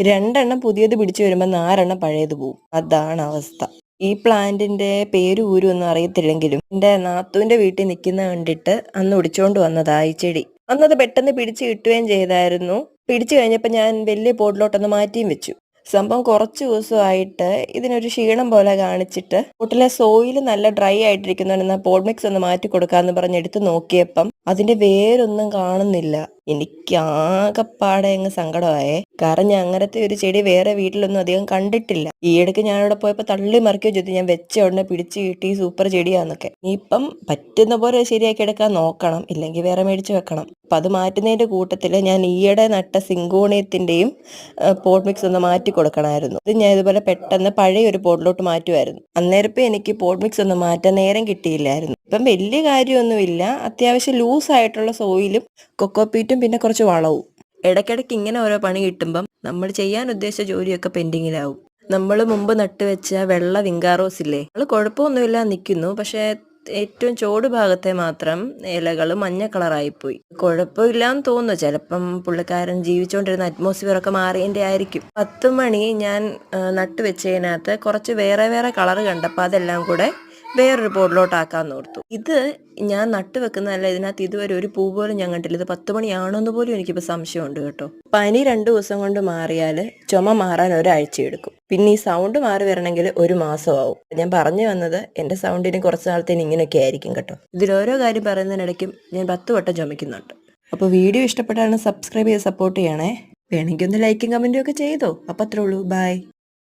രണ്ടെണ്ണം പുതിയത് പിടിച്ചു വരുമ്പോൾ 4 പഴയത് പോവും. അതാണ് അവസ്ഥ. ഈ പ്ലാന്റിന്റെ പേര് ഊരൊന്നും അറിയത്തില്ലെങ്കിലും എന്റെ നാത്തൂന്റെ വീട്ടിൽ നിൽക്കുന്ന കണ്ടിട്ട് അന്ന് ഒടിച്ചോണ്ട് വന്നതാ ഈ ചെടി. അന്നത് പെട്ടെന്ന് പിടിച്ച് കിട്ടുകയും ചെയ്തായിരുന്നു. പിടിച്ചു കഴിഞ്ഞപ്പോൾ ഞാൻ വലിയ പോട്ടിലോട്ടൊന്ന് മാറ്റിയും വെച്ചു. സംഭവം കുറച്ച് ദിവസമായിട്ട് ഇതിനൊരു ക്ഷീണം പോലെ കാണിച്ചിട്ട് പോട്ടിലെ സോയിൽ നല്ല ഡ്രൈ ആയിട്ടിരിക്കുന്നതെന്നാ പോട്ട് മിക്സ് ഒന്ന് മാറ്റി കൊടുക്കാന്ന് പറഞ്ഞ് എടുത്ത് നോക്കിയപ്പം അതിന്റെ വേരൊന്നും കാണുന്നില്ല. എനിക്ക് ആകെപ്പാടെ അങ്ങ് സങ്കടമായേ. കാരണം ഞാൻ അങ്ങനത്തെ ഒരു ചെടി വേറെ വീട്ടിലൊന്നും അധികം കണ്ടിട്ടില്ല. ഈയിടയ്ക്ക് ഞാനിവിടെ പോയപ്പോൾ തള്ളി മറിക്കുകയോ ചെയ്തു. ഞാൻ വെച്ച ഉടനെ പിടിച്ച് കിട്ടി, സൂപ്പർ ചെടിയാന്നൊക്കെ. ഇനിയിപ്പം പറ്റുന്ന പോലെ ശരിയാക്കി എടുക്കാൻ നോക്കണം, ഇല്ലെങ്കിൽ വേറെ മേടിച്ച് വെക്കണം. അപ്പം അത് മാറ്റുന്നതിന്റെ കൂട്ടത്തിൽ ഞാൻ ഈയിടെ നട്ട സിങ്കോണിയത്തിന്റെയും പോട്ട് മിക്സ് ഒന്ന് മാറ്റി കൊടുക്കണമായിരുന്നു. ഇത് ഞാൻ ഇതുപോലെ പെട്ടെന്ന് പഴയ ഒരു പോട്ടിലോട്ട് മാറ്റുമായിരുന്നു. അന്നേരപ്പം എനിക്ക് പോട്ട് മിക്സ് ഒന്ന് മാറ്റാൻ നേരം കിട്ടിയില്ലായിരുന്നു. ഇപ്പം വലിയ കാര്യമൊന്നുമില്ല. അത്യാവശ്യം ലൂസായിട്ടുള്ള സോയിലും കൊക്കോപ്പീറ്റും പിന്നെ കുറച്ച് വളവും. ഇടയ്ക്കിടയ്ക്ക് ഇങ്ങനെ ഓരോ പണി കിട്ടുമ്പം നമ്മൾ ചെയ്യാൻ ഉദ്ദേശിച്ച ജോലിയൊക്കെ പെൻഡിങ്ങിലാവും. നമ്മൾ മുമ്പ് നട്ടുവെച്ച വെള്ള വിങ്കാറോസ് ഇല്ലേ, അത് കുഴപ്പമൊന്നുമില്ല നിൽക്കുന്നു. പക്ഷേ ഏറ്റവും ചോട് ഭാഗത്തെ മാത്രം ഇലകൾ മഞ്ഞ കളറായിപ്പോയി. കുഴപ്പമില്ലാന്ന് തോന്നുന്നു. ചിലപ്പം പുള്ളിക്കാരൻ ജീവിച്ചുകൊണ്ടിരുന്ന അറ്റ്മോസ്ഫിയർ ഒക്കെ മാറിയതിൻ്റെ ആയിരിക്കും. 10 മണി ഞാൻ നട്ടുവെച്ചതിനകത്ത് കുറച്ച് വേറെ വേറെ കളറ് കണ്ടപ്പോൾ അതെല്ലാം കൂടെ വേറൊരു പോട്ടിലോട്ടാക്കാന്ന് ഓർത്തു. ഇത് ഞാൻ നട്ടുവെക്കുന്നതല്ല, ഇതിനകത്ത് ഇതുവരെ ഒരു പൂ പോലും ഞാൻ കണ്ടില്ല. ഇത് 10 മണിയാണോന്ന് പോലും എനിക്കിപ്പോൾ സംശയമുണ്ട് കേട്ടോ. പനി 2 ദിവസം കൊണ്ട് മാറിയാൽ ചുമ മാറാൻ ഒരാഴ്ച എടുക്കും. പിന്നെ ഈ സൗണ്ട് മാറി വരണമെങ്കിൽ 1 മാസമാവും. ഞാൻ പറഞ്ഞു വന്നത് എൻ്റെ സൗണ്ടിന് കുറച്ച് നാളത്തേന് ഇങ്ങനെയൊക്കെ ആയിരിക്കും കേട്ടോ. ഇതിലോരോ കാര്യം പറയുന്നതിനിടയ്ക്കും ഞാൻ 10 വട്ടം ചുമക്കുന്നുണ്ട്. അപ്പോൾ വീഡിയോ ഇഷ്ടപ്പെട്ടാണ് സബ്സ്ക്രൈബ് ചെയ്ത് സപ്പോർട്ട് ചെയ്യണേ. വേണമെങ്കിൽ ഒന്ന് ലൈക്കും കമൻറ്റും ഒക്കെ ചെയ്തോ. അപ്പം അത്രേ ഉള്ളൂ. ബൈ.